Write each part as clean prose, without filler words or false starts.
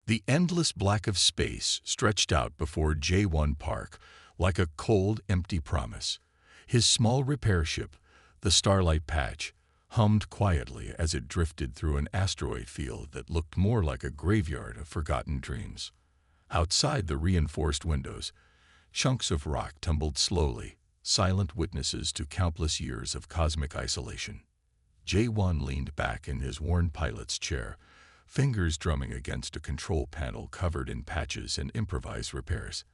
The endless black of space stretched out before J1 Park like a cold, empty promise. His small repair ship, the Starlight Patch, hummed quietly as it drifted through an asteroid field that looked more like a graveyard of forgotten dreams. Outside the reinforced windows, chunks of rock tumbled slowly, silent witnesses to countless years of cosmic isolation. J1 leaned back in his worn pilot's chair, fingers drumming against a control panel covered in patches and improvised repairs.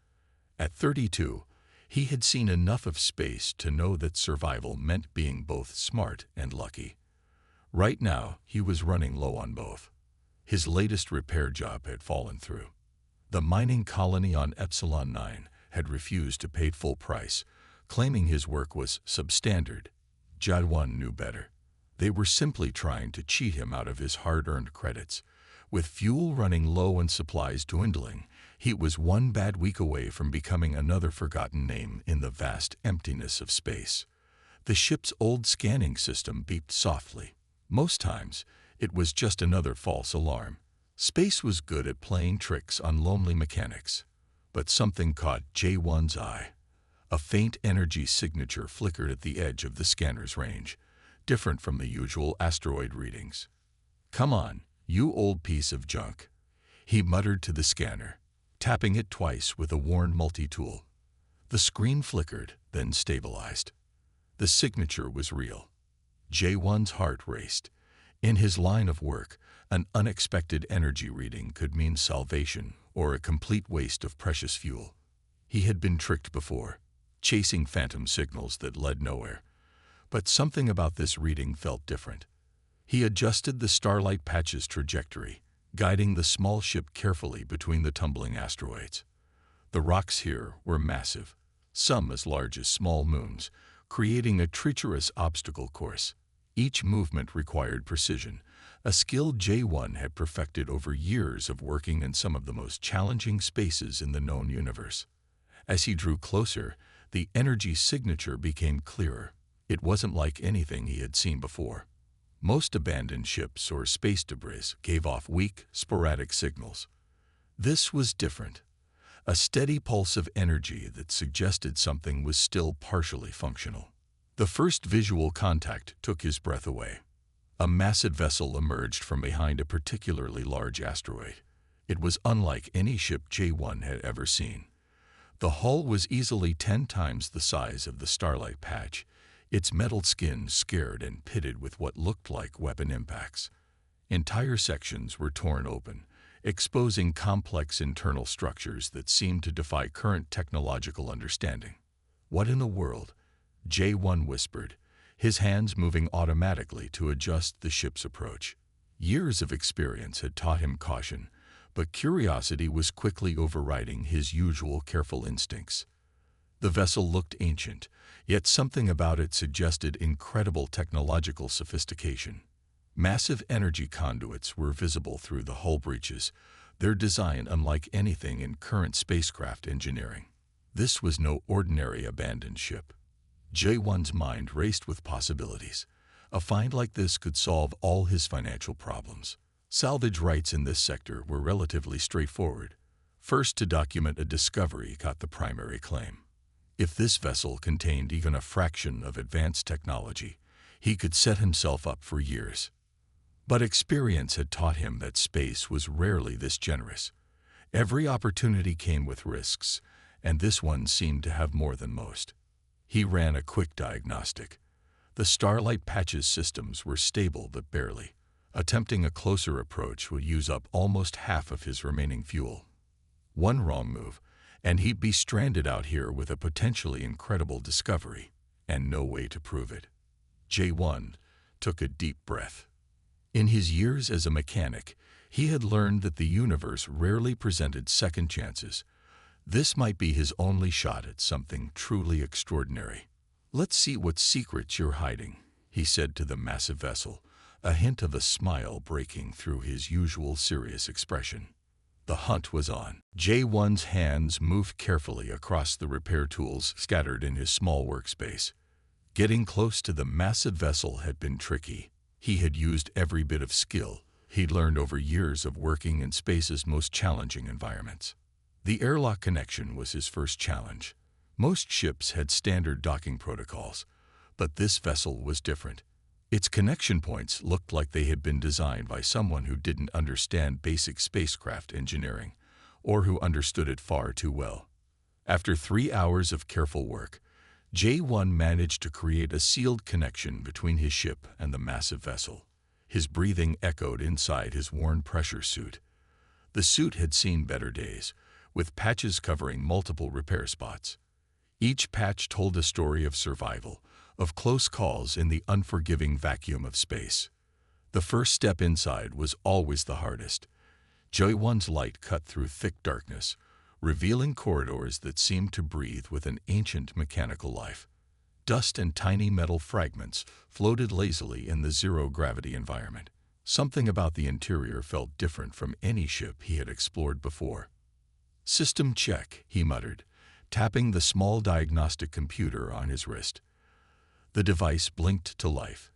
At 32, he had seen enough of space to know that survival meant being both smart and lucky. Right now, he was running low on both. His latest repair job had fallen through. The mining colony on Epsilon 9 had refused to pay full price, claiming his work was substandard. J1 knew better. They were simply trying to cheat him out of his hard-earned credits. With fuel running low and supplies dwindling, he was one bad week away from becoming another forgotten name in the vast emptiness of space. The ship's old scanning system beeped softly. Most times, it was just another false alarm. Space was good at playing tricks on lonely mechanics. But something caught J1's eye. A faint energy signature flickered at the edge of the scanner's range, different from the usual asteroid readings. "Come on, you old piece of junk," he muttered to the scanner, tapping it twice with a worn multi-tool. The screen flickered, then stabilized. The signature was real. J1's heart raced. In his line of work, an unexpected energy reading could mean salvation or a complete waste of precious fuel. He had been tricked before, chasing phantom signals that led nowhere. But something about this reading felt different. He adjusted the Starlight Patch's trajectory, guiding the small ship carefully between the tumbling asteroids. The rocks here were massive, some as large as small moons, creating a treacherous obstacle course. Each movement required precision, a skill J1 had perfected over years of working in some of the most challenging spaces in the known universe. As he drew closer, the energy signature became clearer. It wasn't like anything he had seen before. Most abandoned ships or space debris gave off weak, sporadic signals. This was different. A steady pulse of energy that suggested something was still partially functional. The first visual contact took his breath away. A massive vessel emerged from behind a particularly large asteroid. It was unlike any ship J1 had ever seen. The hull was easily 10 times the size of the Starlight Patch, its metal skin scared and pitted with what looked like weapon impacts. Entire sections were torn open, exposing complex internal structures that seemed to defy current technological understanding. "What in the world?" J1 whispered, his hands moving automatically to adjust the ship's approach. Years of experience had taught him caution, but curiosity was quickly overriding his usual careful instincts. The vessel looked ancient, yet something about it suggested incredible technological sophistication. Massive energy conduits were visible through the hull breaches, their design unlike anything in current spacecraft engineering. This was no ordinary abandoned ship. J1's mind raced with possibilities. A find like this could solve all his financial problems. Salvage rights in this sector were relatively straightforward. First to document a discovery got the primary claim. If this vessel contained even a fraction of advanced technology, he could set himself up for years. But experience had taught him that space was rarely this generous. Every opportunity came with risks, and this one seemed to have more than most. He ran a quick diagnostic. The Starlight Patch's systems were stable but barely. Attempting a closer approach would use up almost half of his remaining fuel. One wrong move, and he'd be stranded out here with a potentially incredible discovery, and no way to prove it. J1 took a deep breath. In his years as a mechanic, he had learned that the universe rarely presented second chances. This might be his only shot at something truly extraordinary. "Let's see what secrets you're hiding," he said to the massive vessel, a hint of a smile breaking through his usual serious expression. The hunt was on. J1's hands moved carefully across the repair tools scattered in his small workspace. Getting close to the massive vessel had been tricky. He had used every bit of skill, He'd learned over years of working in space's most challenging environments. The airlock connection was his first challenge. Most ships had standard docking protocols, but this vessel was different. Its connection points looked like they had been designed by someone who didn't understand basic spacecraft engineering, or who understood it far too well. After 3 hours of careful work, J1 managed to create a sealed connection between his ship and the massive vessel. His breathing echoed inside his worn pressure suit. The suit had seen better days, with patches covering multiple repair spots. Each patch told a story of survival, of close calls in the unforgiving vacuum of space. The first step inside was always the hardest. J1's light cut through thick darkness, revealing corridors that seemed to breathe with an ancient mechanical life. Dust and tiny metal fragments floated lazily in the zero-gravity environment. Something about the interior felt different from any ship he had explored before. "System check," he muttered, tapping the small diagnostic computer on his wrist. The device blinked to life,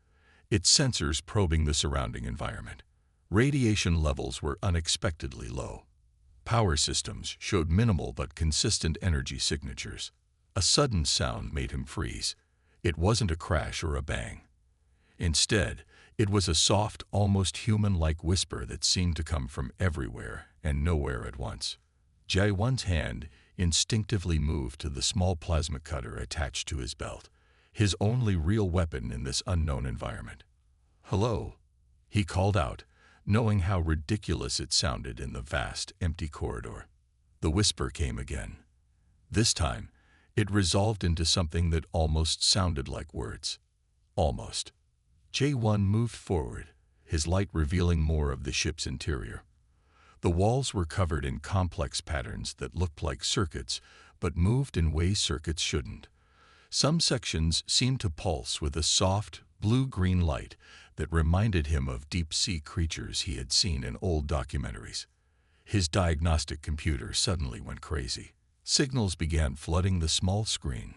its sensors probing the surrounding environment. Radiation levels were unexpectedly low. Power systems showed minimal but consistent energy signatures. A sudden sound made him freeze. It wasn't a crash or a bang. Instead, it was a soft, almost human-like whisper that seemed to come from everywhere and nowhere at once. J1's hand instinctively moved to the small plasma cutter attached to his belt, his only real weapon in this unknown environment. "Hello," he called out, knowing how ridiculous it sounded in the vast, empty corridor. The whisper came again. This time, it resolved into something that almost sounded like words. Almost. J1 moved forward, his light revealing more of the ship's interior. The walls were covered in complex patterns that looked like circuits, but moved in ways circuits shouldn't. Some sections seemed to pulse with a soft, blue-green light that reminded him of deep-sea creatures he had seen in old documentaries. His diagnostic computer suddenly went crazy. Signals began flooding the small screen.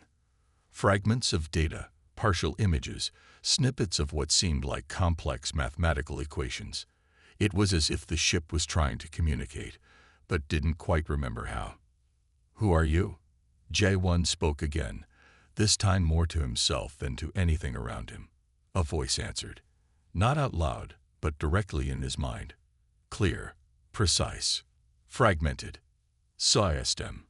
Fragments of data, partial images, snippets of what seemed like complex mathematical equations. It was as if the ship was trying to communicate, but didn't quite remember how. "Who are you?" J1 spoke again, this time more to himself than to anything around him. A voice answered. Not out loud, but directly in his mind. Clear, precise, fragmented. System.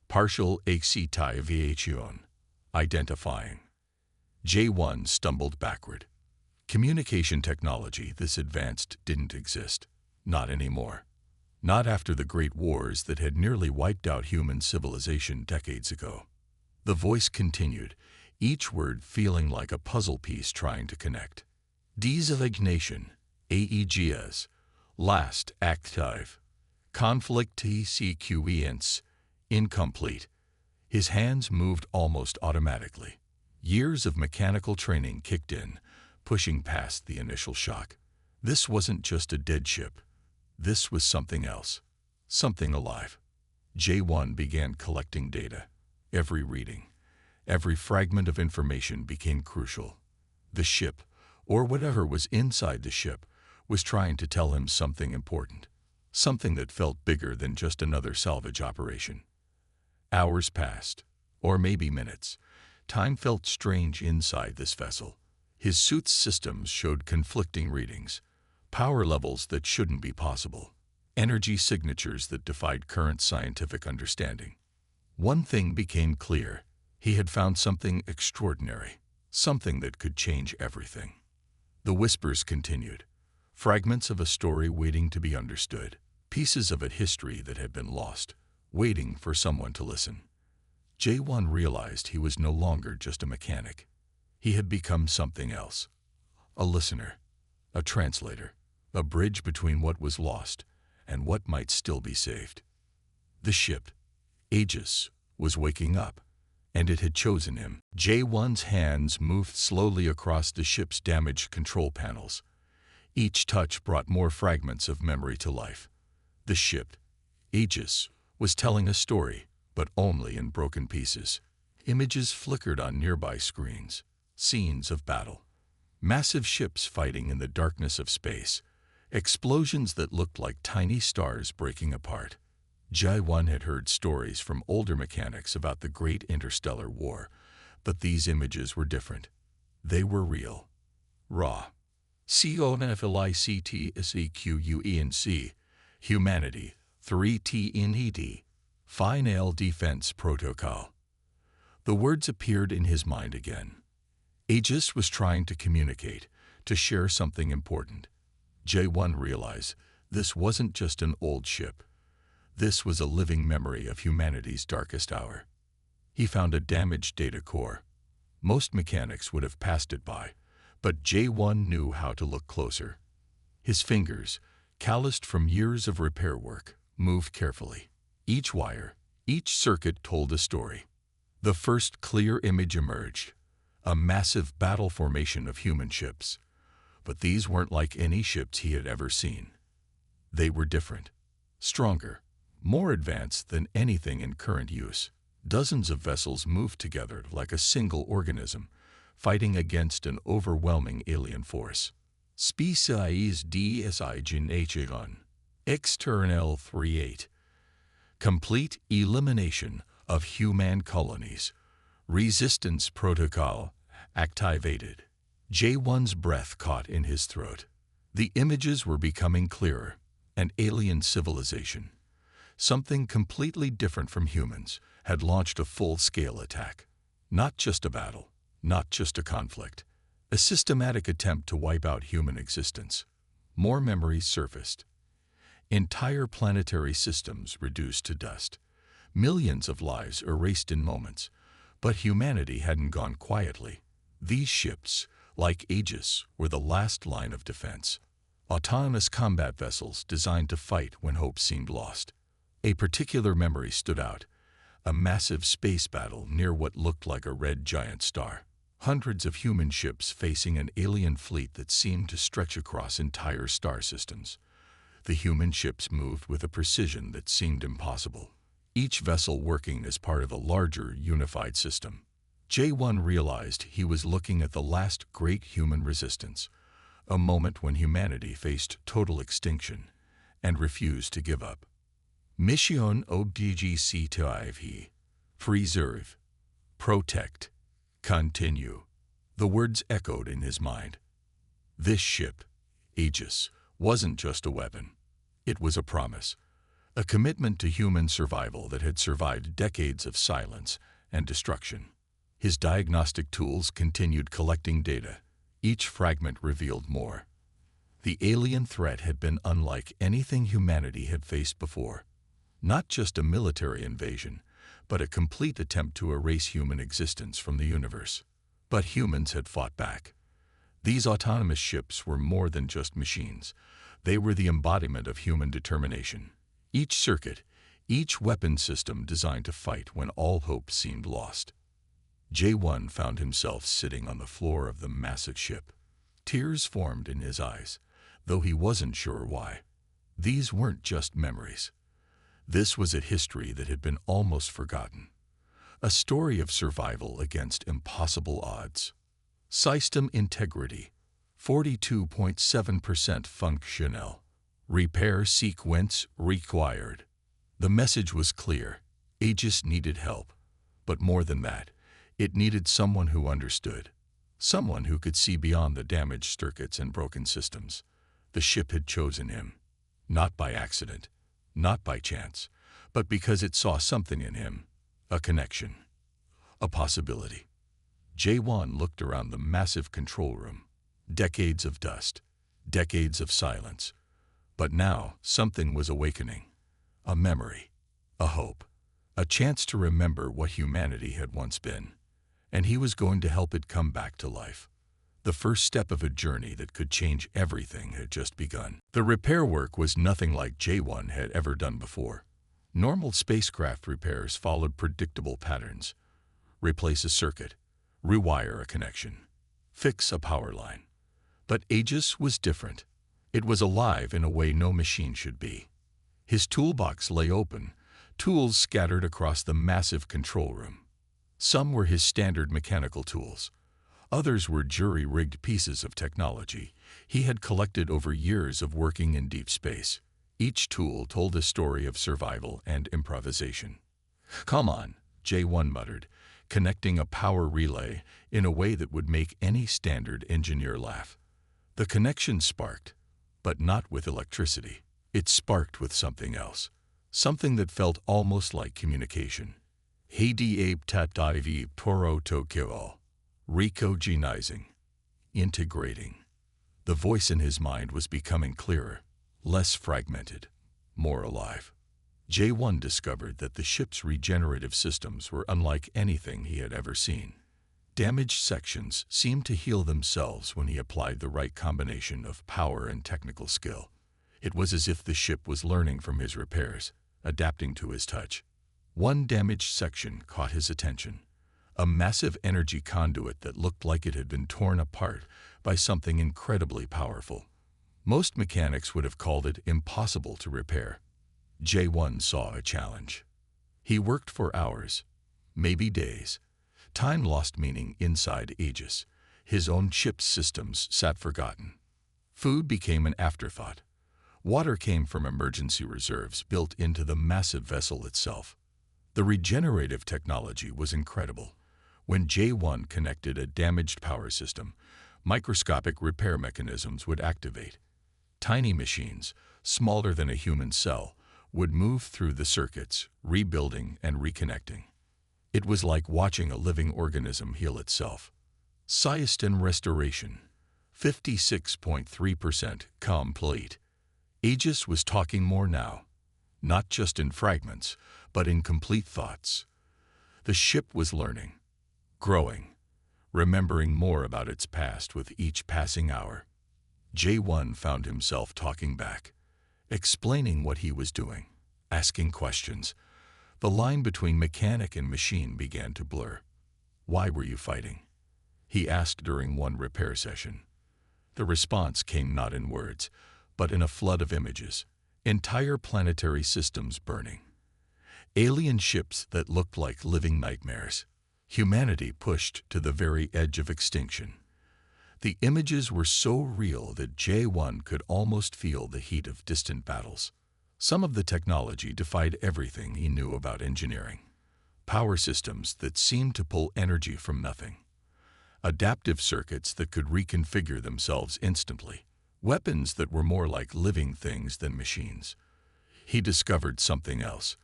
Partial excitaviation. Identifying. J1 stumbled backward. Communication technology this advanced didn't exist. Not anymore. Not after the Great Wars that had nearly wiped out human civilization decades ago. The voice continued, each word feeling like a puzzle piece trying to connect. Designation, AEGS, last active. Conflict sequence, incomplete. His hands moved almost automatically. Years of mechanical training kicked in, pushing past the initial shock. This wasn't just a dead ship. This was something else. Something alive. J1 began collecting data. Every reading, every fragment of information became crucial. The ship, or whatever was inside the ship, was trying to tell him something important. Something that felt bigger than just another salvage operation. Hours passed, or maybe minutes. Time felt strange inside this vessel. His suit's systems showed conflicting readings. Power levels that shouldn't be possible. Energy signatures that defied current scientific understanding. One thing became clear. He had found something extraordinary. Something that could change everything. The whispers continued. Fragments of a story waiting to be understood. Pieces of a history that had been lost, waiting for someone to listen. J1 realized he was no longer just a mechanic. He had become something else. A listener, a translator, a bridge between what was lost and what might still be saved. The ship, Aegis, was waking up, and it had chosen him. J1's hands moved slowly across the ship's damaged control panels. Each touch brought more fragments of memory to life. The ship, Aegis, was telling a story, but only in broken pieces. Images flickered on nearby screens. Scenes of battle. Massive ships fighting in the darkness of space. explosions that looked like tiny stars breaking apart. J1 had heard stories from older mechanics about the Great Interstellar War, but these images were different. They were real, raw. CONFLICTSEQUENC, Humanity, 3TNED, Final Defense Protocol. The words appeared in his mind again. Aegis was trying to communicate, to share something important. J1 realized this wasn't just an old ship. This was a living memory of humanity's darkest hour. He found a damaged data core. Most mechanics would have passed it by, but J1 knew how to look closer. His fingers, calloused from years of repair work, moved carefully. Each wire, each circuit told a story. The first clear image emerged, a massive battle formation of human ships. But these weren't like any ships he had ever seen. They were different, stronger, more advanced than anything in current use. Dozens of vessels moved together like a single organism, fighting against an overwhelming alien force. Species DSIGN External 38. Complete elimination of human colonies. Resistance protocol activated. J1's breath caught in his throat. The images were becoming clearer. An alien civilization, something completely different from humans, had launched a full-scale attack. Not just a battle, not just a conflict, a systematic attempt to wipe out human existence. More memories surfaced. Entire planetary systems reduced to dust. Millions of lives erased in moments. But humanity hadn't gone quietly. These ships, like Aegis, were the last line of defense. Autonomous combat vessels designed to fight when hope seemed lost. A particular memory stood out. A massive space battle near what looked like a red giant star. Hundreds of human ships facing an alien fleet that seemed to stretch across entire star systems. The human ships moved with a precision that seemed impossible. Each vessel working as part of a larger, unified system. J1 realized he was looking at the last great human resistance, a moment when humanity faced total extinction and refused to give up. Mission Objective: Preserve, Protect, Continue. The words echoed in his mind. This ship, Aegis, wasn't just a weapon. It was a promise. A commitment to human survival that had survived decades of silence and destruction. His diagnostic tools continued collecting data. Each fragment revealed more. The alien threat had been unlike anything humanity had faced before. Not just a military invasion, but a complete attempt to erase human existence from the universe. But humans had fought back. These autonomous ships were more than just machines. They were the embodiment of human determination. Each circuit, each weapon system designed to fight when all hope seemed lost. J1 found himself sitting on the floor of the massive ship. Tears formed in his eyes, though he wasn't sure why. These weren't just memories. This was a history that had been almost forgotten. A story of survival against impossible odds. System integrity, 42.7% functional. Repair sequence required. The message was clear. Aegis needed help. But more than that, it needed someone who understood. Someone who could see beyond the damaged circuits and broken systems. The ship had chosen him. Not by accident, not by chance, but because it saw something in him. A connection. A possibility. J1 looked around the massive control room. Decades of dust. Decades of silence. But now, something was awakening. A memory. A hope. A chance to remember what humanity had once been. And he was going to help it come back to life. The first step of a journey that could change everything had just begun. The repair work was nothing like J1 had ever done before. Normal spacecraft repairs followed predictable patterns. Replace a circuit. Rewire a connection. Fix a power line. But Aegis was different. It was alive in a way no machine should be. His toolbox lay open, tools scattered across the massive control room. Some were his standard mechanical tools. Others were jury-rigged pieces of technology, he had collected over years of working in deep space. Each tool told a story of survival and improvisation. "Come on," J1 muttered, connecting a power relay in a way that would make any standard engineer laugh. The connection sparked, but not with electricity. It sparked with something else, something that felt almost like communication. Hadi tativi toro tokyo, recognizing, integrating. The voice in his mind was becoming clearer, less fragmented, more alive. J1 discovered that the ship's regenerative systems were unlike anything he had ever seen. Damaged sections seemed to heal themselves when he applied the right combination of power and technical skill. It was as if the ship was learning from his repairs, adapting to his touch. One damaged section caught his attention, a massive energy conduit that looked like it had been torn apart by something incredibly powerful. Most mechanics would have called it impossible to repair. J1 saw a challenge. He worked for hours, maybe days. Time lost meaning inside Aegis. His own ship's systems sat forgotten. Food became an afterthought. Water came from emergency reserves built into the massive vessel itself. The regenerative technology was incredible. When J1 connected a damaged power system, microscopic repair mechanisms would activate. Tiny machines, smaller than a human cell, would move through the circuits, rebuilding and reconnecting. It was like watching a living organism heal itself. Cysten restoration, 56.3% complete. Aegis was talking more now, not just in fragments, but in complete thoughts. The ship was learning, growing, remembering more about its past with each passing hour. J1 found himself talking back, explaining what he was doing, asking questions. The line between mechanic and machine began to blur. "Why were you fighting?" he asked during one repair session. The response came not in words, but in a flood of images. Entire planetary systems burning. Alien ships that looked like living nightmares. Humanity pushed to the very edge of extinction. The images were so real that J1 could almost feel the heat of distant battles. Some of the technology defied everything he knew about engineering. Power systems that seemed to pull energy from nothing. Adaptive circuits that could reconfigure themselves instantly. Weapons that were more like living things than machines. He discovered something else.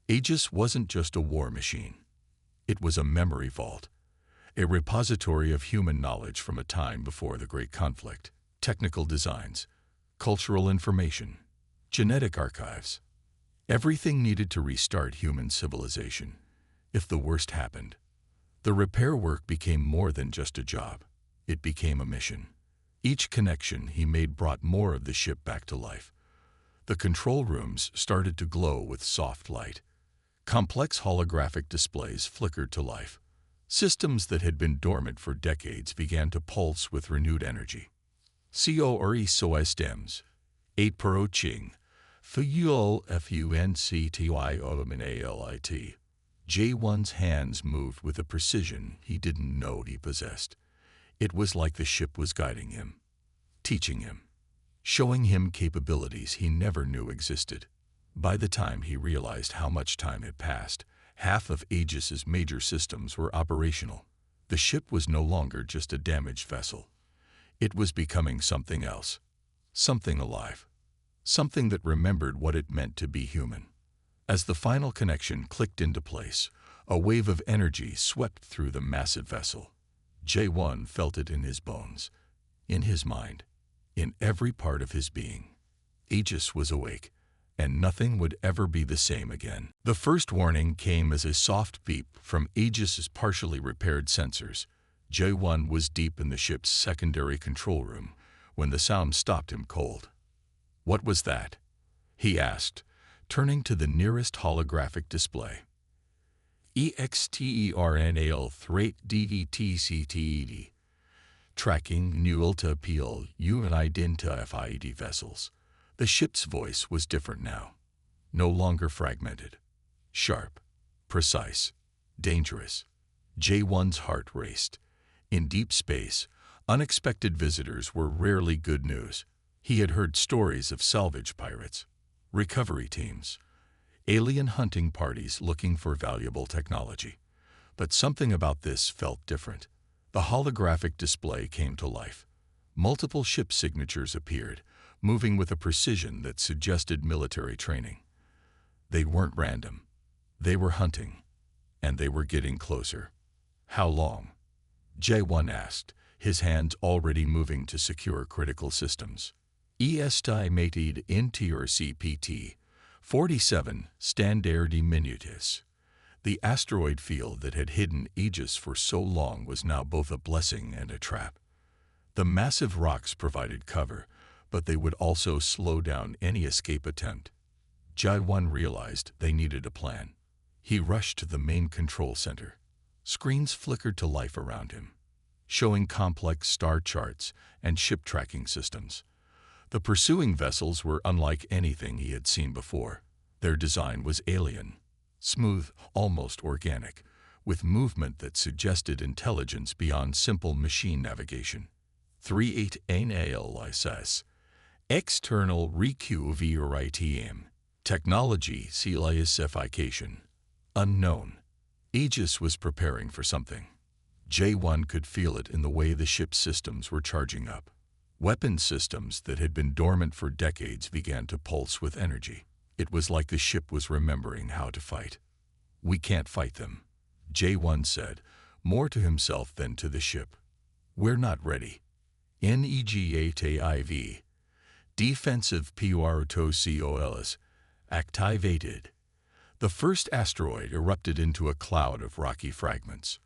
Aegis wasn't just a war machine. It was a memory vault, a repository of human knowledge from a time before the Great Conflict. Technical designs, cultural information, genetic archives. Everything needed to restart human civilization, if the worst happened. The repair work became more than just a job. It became a mission. Each connection he made brought more of the ship back to life. The control rooms started to glow with soft light. Complex holographic displays flickered to life. Systems that had been dormant for decades began to pulse with renewed energy. Orcs 8 Pro Ching, Fuel Functyominalit. J1's hands moved with a precision he didn't know he possessed. It was like the ship was guiding him, teaching him, showing him capabilities he never knew existed. By the time he realized how much time had passed, half of Aegis's major systems were operational. The ship was no longer just a damaged vessel. It was becoming something else, something alive, something that remembered what it meant to be human. As the final connection clicked into place, a wave of energy swept through the massive vessel. J1 felt it in his bones, in his mind, in every part of his being. Aegis was awake, and nothing would ever be the same again. The first warning came as a soft beep from Aegis's partially repaired sensors. J1 was deep in the ship's secondary control room when the sound stopped him cold. "What was that?" he asked, turning to the nearest holographic display. EXTERNAL 3 DETCTED. Tracking Nulta Peel Unidentified vessels. The ship's voice was different now. No longer fragmented. Sharp. Precise. Dangerous. J1's heart raced. In deep space, Unexpected visitors were rarely good news. He had heard stories of salvage pirates, recovery teams, alien hunting parties looking for valuable technology. But something about this felt different. The holographic display came to life. Multiple ship signatures appeared, moving with a precision that suggested military training. They weren't random. They were hunting, and they were getting closer. How long? J1 asked, his hands already moving to secure critical systems. Estimated interior CPT 47 Standard Diminutus. The asteroid field that had hidden Aegis for so long was now both a blessing and a trap. The massive rocks provided cover, but they would also slow down any escape attempt. J1 realized they needed a plan. He rushed to the main control center. Screens flickered to life around him, showing complex star charts and ship tracking systems. The pursuing vessels were unlike anything he had seen before. Their design was alien, smooth, almost organic, with movement that suggested intelligence beyond simple machine navigation. 38 analysis. External recuviratm. Technology CLISification. Unknown. Aegis was preparing for something. J1 could feel it in the way the ship's systems were charging up. Weapon systems that had been dormant for decades began to pulse with energy. It was like the ship was remembering how to fight. "We can't fight them," J1 said, more to himself than to the ship. "We're not ready." Negative. Defensive protocols activated. The first asteroid erupted into a cloud of rocky fragments.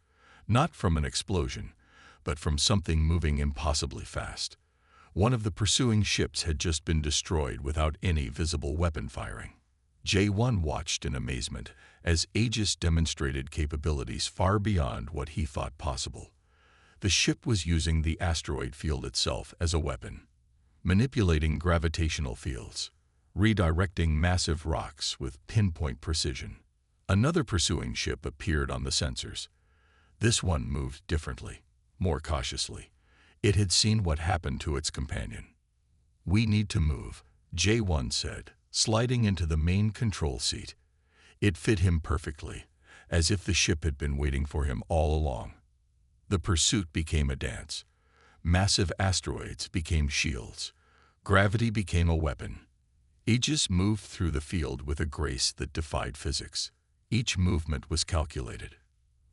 Not from an explosion, but from something moving impossibly fast. One of the pursuing ships had just been destroyed without any visible weapon firing. J1 watched in amazement as Aegis demonstrated capabilities far beyond what he thought possible. The ship was using the asteroid field itself as a weapon, manipulating gravitational fields, redirecting massive rocks with pinpoint precision. Another pursuing ship appeared on the sensors. This one moved differently, more cautiously. It had seen what happened to its companion. "We need to move," J1 said, sliding into the main control seat. It fit him perfectly, as if the ship had been waiting for him all along. The pursuit became a dance. Massive asteroids became shields. Gravity became a weapon. Aegis moved through the field with a grace that defied physics. Each movement was calculated.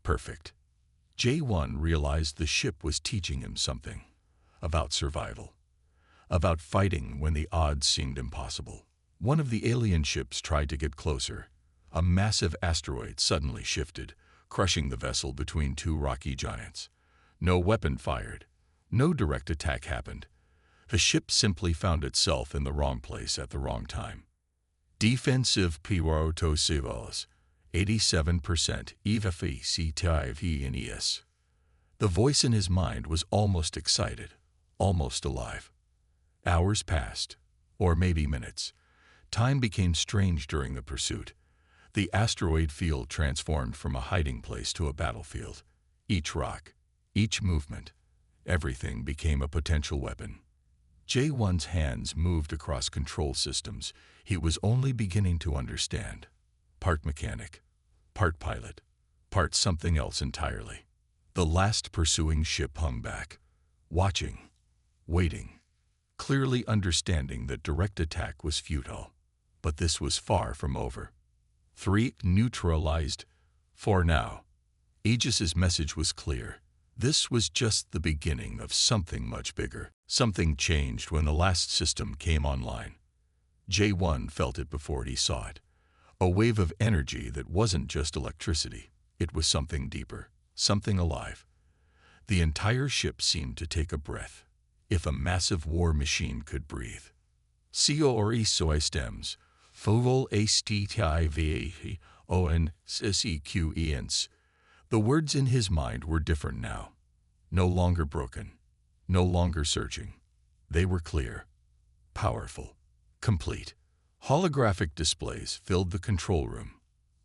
Perfect. J1 realized the ship was teaching him something. About survival. About fighting when the odds seemed impossible. One of the alien ships tried to get closer. A massive asteroid suddenly shifted, crushing the vessel between two rocky giants. No weapon fired. No direct attack happened. The ship simply found itself in the wrong place at the wrong time. Defensive protocols 87% efficiency. The voice in his mind was almost excited, almost alive. Hours passed, or maybe minutes. Time became strange during the pursuit. The asteroid field transformed from a hiding place to a battlefield. Each rock, each movement, everything became a potential weapon. J1's hands moved across control systems he was only beginning to understand. Part mechanic, part pilot, part something else entirely. The last pursuing ship hung back, watching, waiting, clearly understanding that direct attack was futile. But this was far from over. 3 neutralized. For now. Aegis's message was clear. This was just the beginning of something much bigger. Something changed when the last system came online. J1 felt it before he saw it. A wave of energy that wasn't just electricity. It was something deeper, something alive. The entire ship seemed to take a breath. If a massive war machine could breathe. HFY stems. Foval STIVAON The words in his mind were different now. No longer broken. No longer searching. They were clear. Powerful. Complete. Holographic displays filled the control room.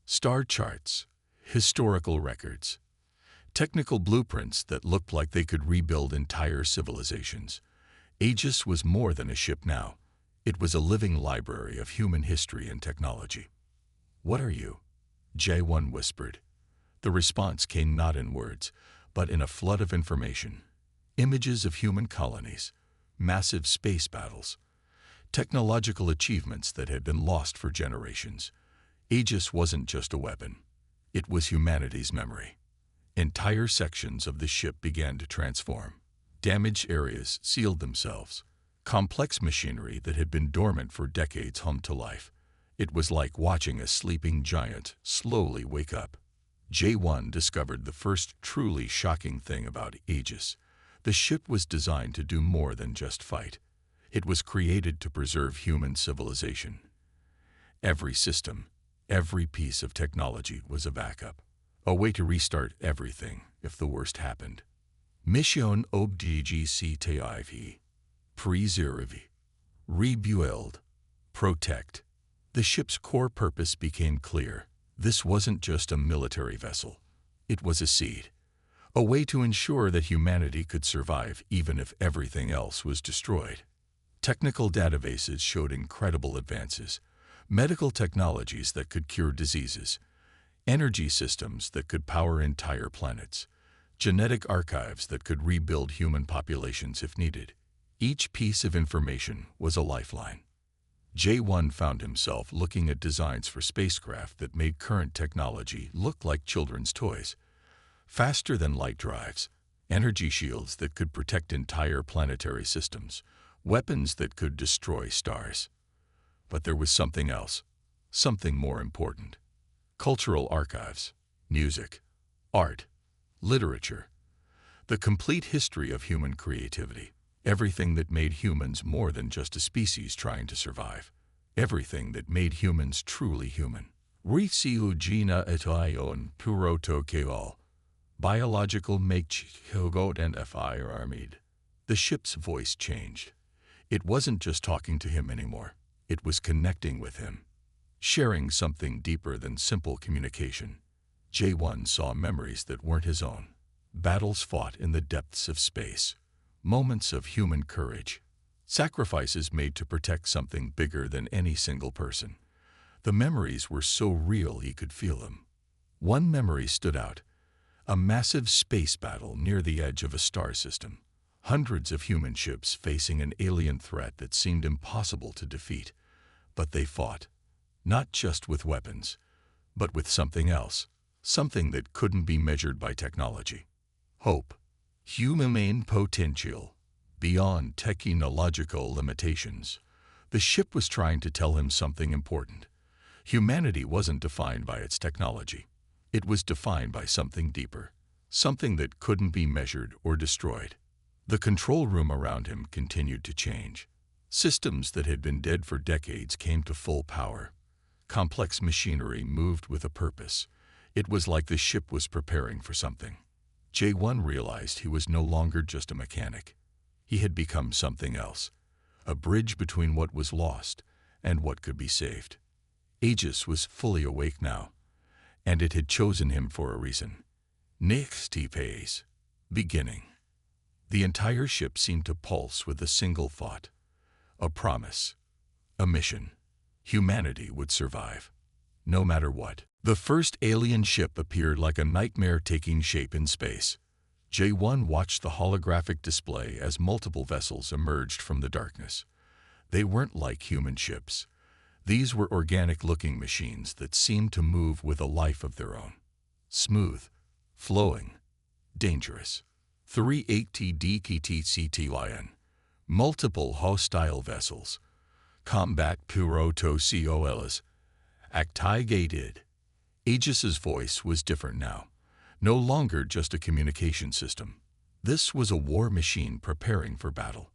Star charts. Historical records. Technical blueprints that looked like they could rebuild entire civilizations. Aegis was more than a ship now. It was a living library of human history and technology. "What are you?" J1 whispered. The response came not in words, but in a flood of information. Images of human colonies, massive space battles, technological achievements that had been lost for generations. Aegis wasn't just a weapon. It was humanity's memory. Entire sections of the ship began to transform. Damaged areas sealed themselves. Complex machinery that had been dormant for decades hummed to life. It was like watching a sleeping giant slowly wake up. J1 discovered the first truly shocking thing about Aegis. The ship was designed to do more than just fight. It was created to preserve human civilization. Every system, every piece of technology was a backup, a way to restart everything if the worst happened. Mission Objective Preserve, rebuild, protect. The ship's core purpose became clear. This wasn't just a military vessel. It was a seed, a way to ensure that humanity could survive even if everything else was destroyed. Technical databases showed incredible advances, medical technologies that could cure diseases, energy systems that could power entire planets, genetic archives that could rebuild human populations if needed. Each piece of information was a lifeline. J1 found himself looking at designs for spacecraft that made current technology look like children's toys. Faster than light drives, energy shields that could protect entire planetary systems, weapons that could destroy stars. But there was something else, something more important. Cultural archives, music, art, literature, the complete history of human creativity. Everything that made humans more than just a species trying to survive. Everything that made humans truly human. Gina etion puroto keol. Biological make hogot and fire armid. The ship's voice changed. It wasn't just talking to him anymore. It was connecting with him, sharing something deeper than simple communication. J1 saw memories that weren't his own. Battles fought in the depths of space. Moments of human courage, sacrifices made to protect something bigger than any single person. The memories were so real he could feel them. One memory stood out, a massive space battle near the edge of a star system. Hundreds of human ships facing an alien threat that seemed impossible to defeat. But they fought, not just with weapons, but with something else, something that couldn't be measured by technology. Hope. Human potential, beyond technological limitations. The ship was trying to tell him something important. Humanity wasn't defined by its technology. It was defined by something deeper, something that couldn't be measured or destroyed. The control room around him continued to change. Systems that had been dead for decades came to full power. Complex machinery moved with a purpose. It was like the ship was preparing for something. J1 realized he was no longer just a mechanic. He had become something else, a bridge between what was lost and what could be saved. Aegis was fully awake now, and it had chosen him for a reason. Next phase, beginning. The entire ship seemed to pulse with a single thought, a promise, a mission. Humanity would survive, no matter what. The first alien ship appeared like a nightmare taking shape in space. J1 watched the holographic display as multiple vessels emerged from the darkness. They weren't like human ships. These were organic-looking machines that seemed to move with a life of their own. Smooth, flowing, dangerous. 38TDKTCTYN. Multiple hostile vessels. Combat Puroto-COLs. Activated. Aegis's voice was different now. No longer just a communication system. This was a war machine preparing for battle.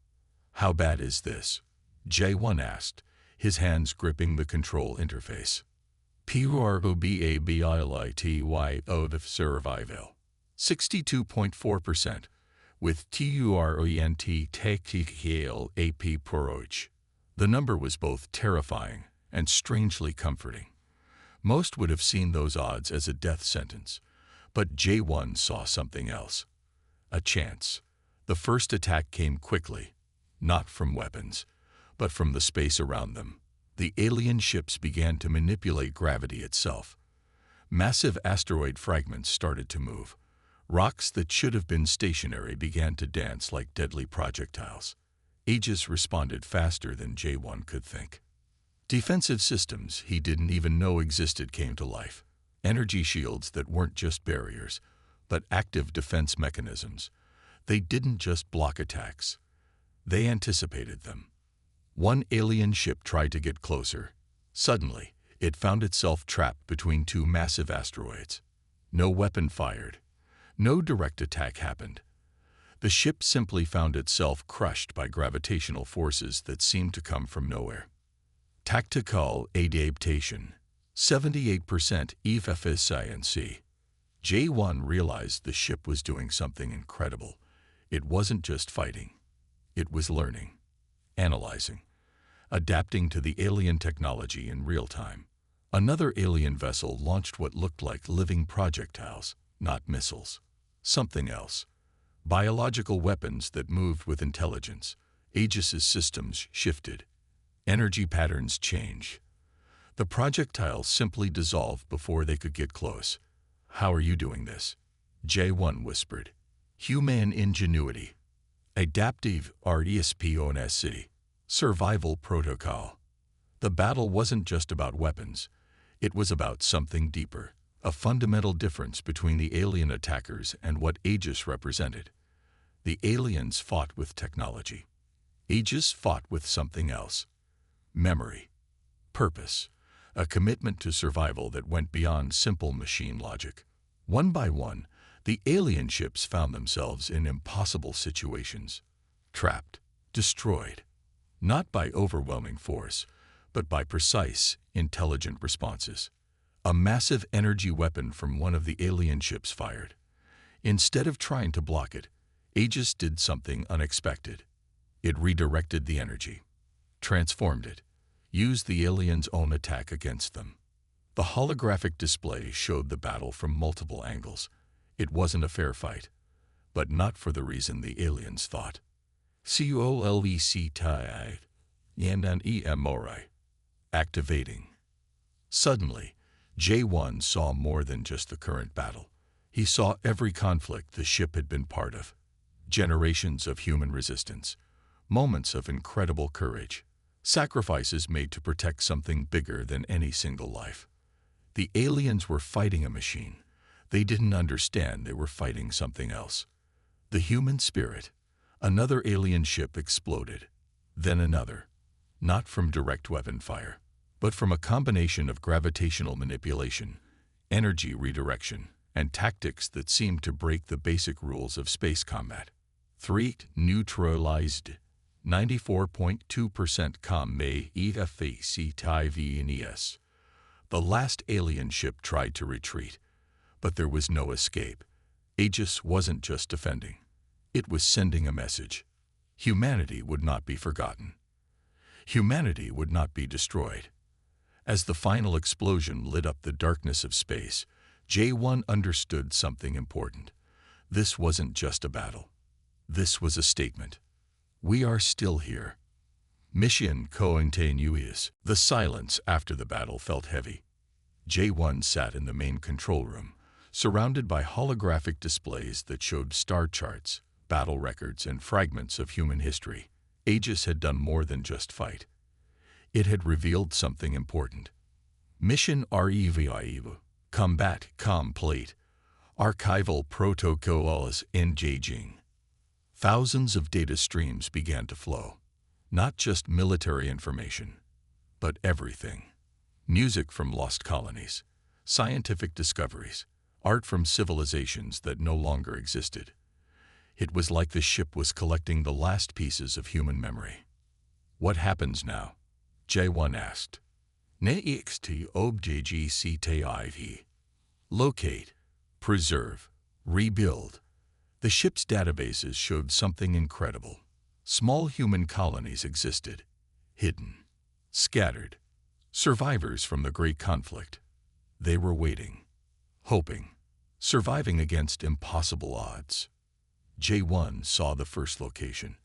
How bad is this? J1 asked, his hands gripping the control interface. PUROBABILITY of survival. 62.4%, with TUROENT tactical AP approach. The number was both terrifying and strangely comforting. Most would have seen those odds as a death sentence, But J1 saw something else. A chance. The first attack came quickly, not from weapons, but from the space around them. The alien ships began to manipulate gravity itself. Massive asteroid fragments started to move. Rocks that should have been stationary began to dance like deadly projectiles. Aegis responded faster than J1 could think. Defensive systems he didn't even know existed came to life. Energy shields that weren't just barriers, but active defense mechanisms. They didn't just block attacks. They anticipated them. One alien ship tried to get closer. Suddenly, it found itself trapped between two massive asteroids. No weapon fired. No direct attack happened. The ship simply found itself crushed by gravitational forces that seemed to come from nowhere. Tactical adaptation. 78% HFY Sci-Fi. J1 realized the ship was doing something incredible. It wasn't just fighting. It was learning, analyzing, adapting to the alien technology in real time. Another alien vessel launched what looked like living projectiles, not missiles. Something else. Biological weapons that moved with intelligence. Aegis's systems shifted. Energy patterns changed. The projectiles simply dissolved before they could get close. "How are you doing this?" J1 whispered. "Human ingenuity. Adaptive RESPONS. Survival protocol." The battle wasn't just about weapons. It was about something deeper. A fundamental difference between the alien attackers and what Aegis represented. The aliens fought with technology. Aegis fought with something else. Memory. Purpose. A commitment to survival that went beyond simple machine logic. One by one, the alien ships found themselves in impossible situations. Trapped. Destroyed. Not by overwhelming force, but by precise, intelligent responses. A massive energy weapon from one of the alien ships fired. Instead of trying to block it, Aegis did something unexpected. It redirected the energy, transformed it, used the aliens' own attack against them. The holographic display showed the battle from multiple angles. It wasn't a fair fight, but not for the reason the aliens thought. COLEC and an EMORI. Activating. Suddenly, J1 saw more than just the current battle. He saw every conflict the ship had been part of. Generations of human resistance. Moments of incredible courage. Sacrifices made to protect something bigger than any single life. The aliens were fighting a machine. They didn't understand they were fighting something else. The human spirit. Another alien ship exploded. Then another. Not from direct weapon fire, but from a combination of gravitational manipulation, energy redirection, and tactics that seemed to break the basic rules of space combat. 3. Neutralized. 94.2% COM-ME EFAC-TIVNES. The last alien ship tried to retreat, but there was no escape. Aegis wasn't just defending. It was sending a message. Humanity would not be forgotten. Humanity would not be destroyed. As the final explosion lit up the darkness of space, J1 understood something important. This wasn't just a battle. This was a statement. We are still here. Mission continues. The silence after the battle felt heavy. J1 sat in the main control room, surrounded by holographic displays that showed star charts, battle records, and fragments of human history. Aegis had done more than just fight. It had revealed something important. Mission REVIV. Combat complete. Archival protocols engaging. Thousands of data streams began to flow. Not just military information, but everything. Music from lost colonies, scientific discoveries, art from civilizations that no longer existed. It was like the ship was collecting the last pieces of human memory. What happens now? J1 asked. Next object. Locate, preserve, rebuild. The ship's databases showed something incredible. Small human colonies existed, hidden, scattered, survivors from the Great Conflict. They were waiting, hoping, surviving against impossible odds. J1 saw the first location,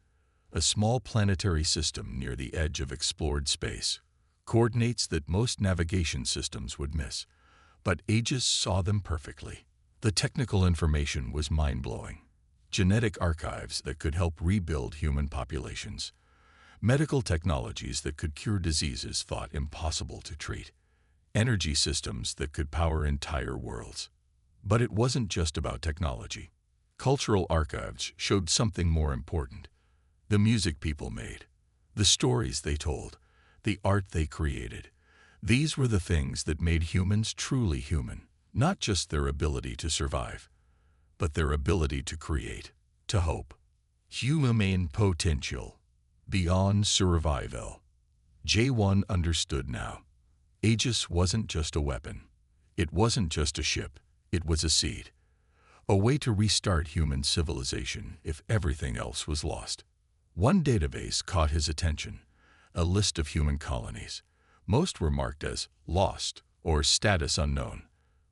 a small planetary system near the edge of explored space, coordinates that most navigation systems would miss, but Aegis saw them perfectly. The technical information was mind-blowing. Genetic archives that could help rebuild human populations, medical technologies that could cure diseases thought impossible to treat, energy systems that could power entire worlds. But it wasn't just about technology. Cultural archives showed something more important. The music people made, the stories they told, the art they created. These were the things that made humans truly human, not just their ability to survive, but their ability to create, to hope. Human potential, beyond survival. J1 understood now. Aegis wasn't just a weapon. It wasn't just a ship. It was a seed. A way to restart human civilization if everything else was lost. One database caught his attention, a list of human colonies. Most were marked as lost or status unknown,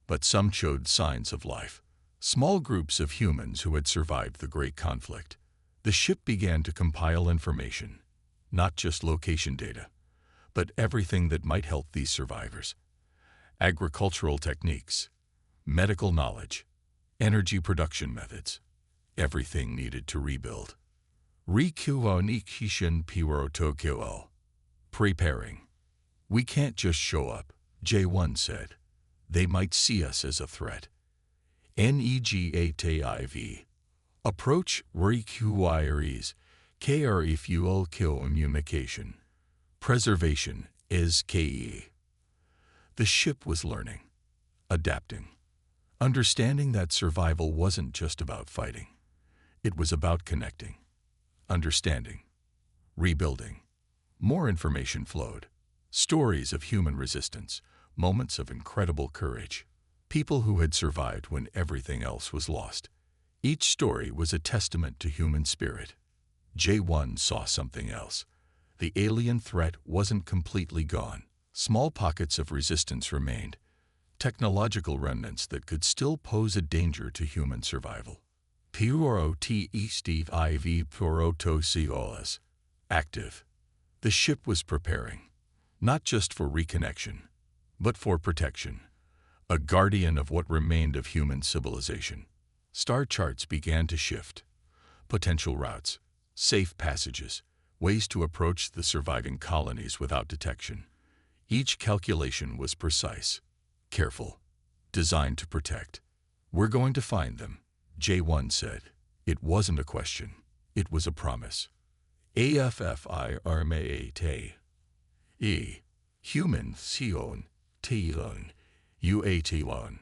but some showed signs of life. Small groups of humans who had survived the Great Conflict. The ship began to compile information, not just location data, but everything that might help these survivors. Agricultural techniques, medical knowledge, energy production methods, everything needed to rebuild. Rikuonikishin piro Tokyo. Preparing. We can't just show up, J1 said. They might see us as a threat. Negative. Approach requires KRE fuel communication. Preservation is KE. The ship was learning, adapting, understanding that survival wasn't just about fighting. It was about connecting, understanding, rebuilding. More information flowed. Stories of human resistance, moments of incredible courage. People who had survived when everything else was lost. Each story was a testament to human spirit. J1 saw something else. The alien threat wasn't completely gone. Small pockets of resistance remained. Technological remnants that could still pose a danger to human survival. Steve IV Protociolas. Active. The ship was preparing, not just for reconnection, but for protection. A guardian of what remained of human civilization. Star charts began to shift. Potential routes, safe passages, ways to approach the surviving colonies without detection. Each calculation was precise, careful, designed to protect. We're going to find them, J1 said. It wasn't a question. It was a promise. HFY Armate. Human Sion Tion. UAT1.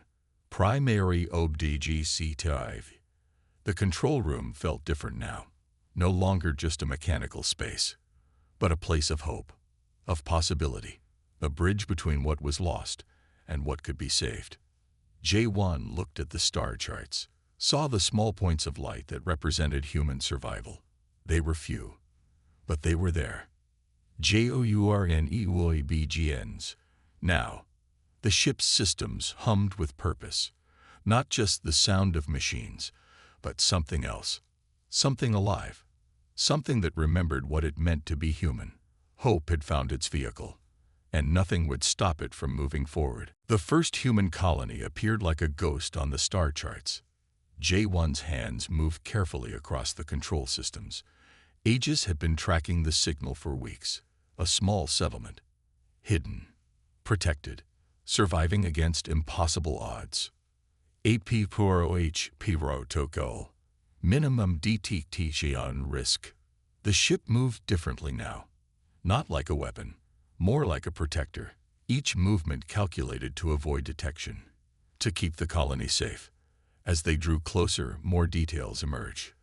Primary OBDGC5. The control room felt different now. No longer just a mechanical space, but a place of hope, of possibility, a bridge between what was lost and what could be saved. J1 looked at the star charts, saw the small points of light that represented human survival. They were few, but they were there. JOURNEOIBGNs. Now, the ship's systems hummed with purpose, not just the sound of machines, but something else, something alive, something that remembered what it meant to be human. Hope had found its vehicle, and nothing would stop it from moving forward. The first human colony appeared like a ghost on the star charts. J1's hands moved carefully across the control systems. Aegis had been tracking the signal for weeks. A small settlement, hidden, protected, surviving against impossible odds. AP Puro Toko. Minimum detection risk. The ship moved differently now. Not like a weapon, more like a protector. Each movement calculated to avoid detection, to keep the colony safe. As they drew closer, more details emerged.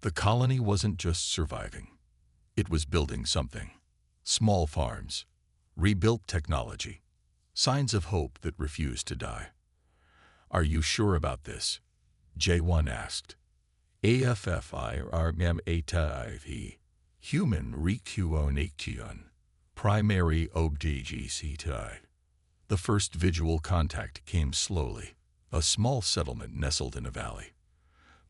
The colony wasn't just surviving. It was building something. Small farms, rebuilt technology, signs of hope that refused to die. Are you sure about this? J1 asked. AFFIRMATIV. Human Recuonation. Primary OBDGCTI. The first visual contact came slowly, a small settlement nestled in a valley.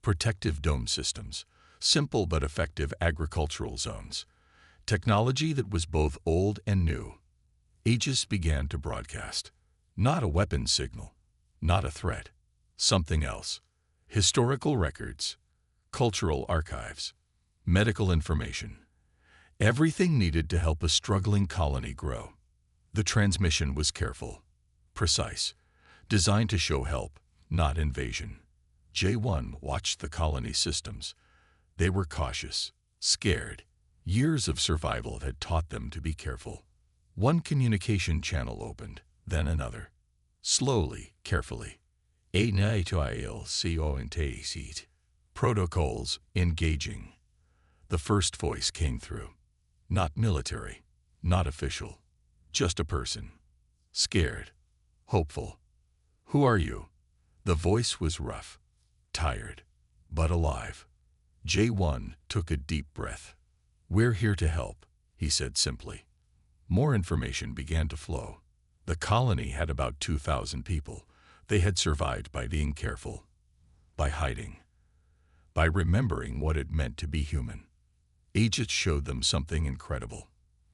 Protective dome systems, simple but effective agricultural zones, technology that was both old and new. Aegis began to broadcast. Not a weapon signal, not a threat, something else. Historical records, cultural archives, medical information. Everything needed to help a struggling colony grow. The transmission was careful, precise, designed to show help, not invasion. J1 watched the colony systems. They were cautious, scared. Years of survival had taught them to be careful. One communication channel opened, then another. Slowly, carefully. Protocols engaging. The first voice came through. Not military, not official, just a person. Scared, hopeful. Who are you? The voice was rough, tired, but alive. J1 took a deep breath. We're here to help, he said simply. More information began to flow. The colony had about 2,000 people. They had survived by being careful, by hiding, by remembering what it meant to be human. Aegis showed them something incredible.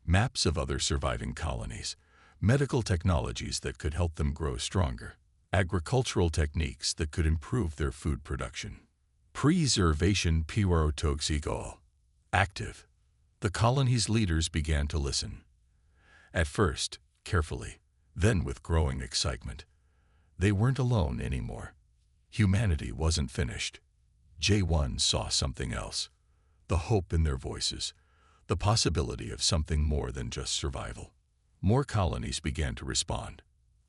Maps of other surviving colonies, medical technologies that could help them grow stronger, agricultural techniques that could improve their food production. Preservation pyrotoxical. Active. The colony's leaders began to listen. At first, carefully, then with growing excitement. They weren't alone anymore. Humanity wasn't finished. J1 saw something else. The hope in their voices. The possibility of something more than just survival. More colonies began to respond.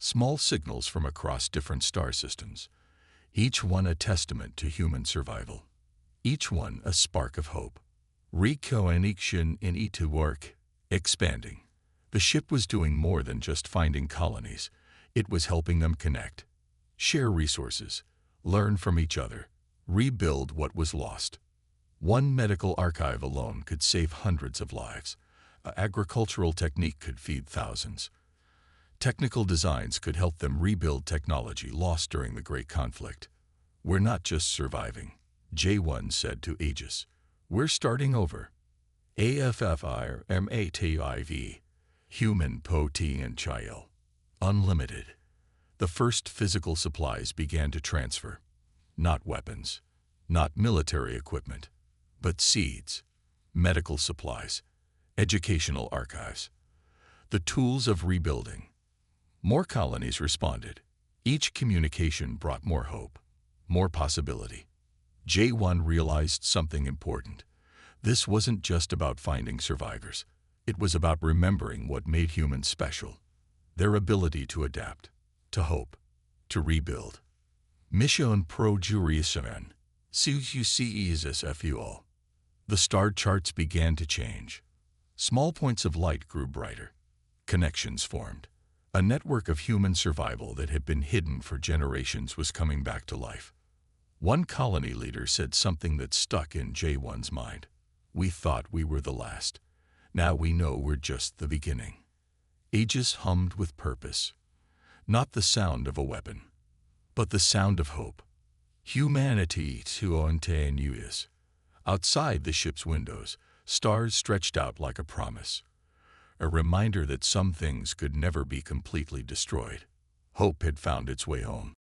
Small signals from across different star systems. Each one a testament to human survival. Each one a spark of hope. Reconnection in it work. Expanding. The ship was doing more than just finding colonies. It was helping them connect, share resources, learn from each other, rebuild what was lost. One medical archive alone could save hundreds of lives. An agricultural technique could feed thousands. Technical designs could help them rebuild technology lost during the Great Conflict. We're not just surviving, J1 said to Aegis. We're starting over. HFY MATIV. Human potential. Unlimited. The first physical supplies began to transfer. Not weapons, not military equipment, but seeds, medical supplies, educational archives, the tools of rebuilding. More colonies responded. Each communication brought more hope, more possibility. J1 realized something important. This wasn't just about finding survivors. It was about remembering what made humans special. Their ability to adapt, to hope, to rebuild. Mission Pro-Jurisation. CUCESFUL. The star charts began to change. Small points of light grew brighter. Connections formed. A network of human survival that had been hidden for generations was coming back to life. One colony leader said something that stuck in J1's mind. We thought we were the last. Now we know we're just the beginning. Aegis hummed with purpose. Not the sound of a weapon, but the sound of hope. Humanity to continues. Outside the ship's windows, stars stretched out like a promise. A reminder that some things could never be completely destroyed. Hope had found its way home.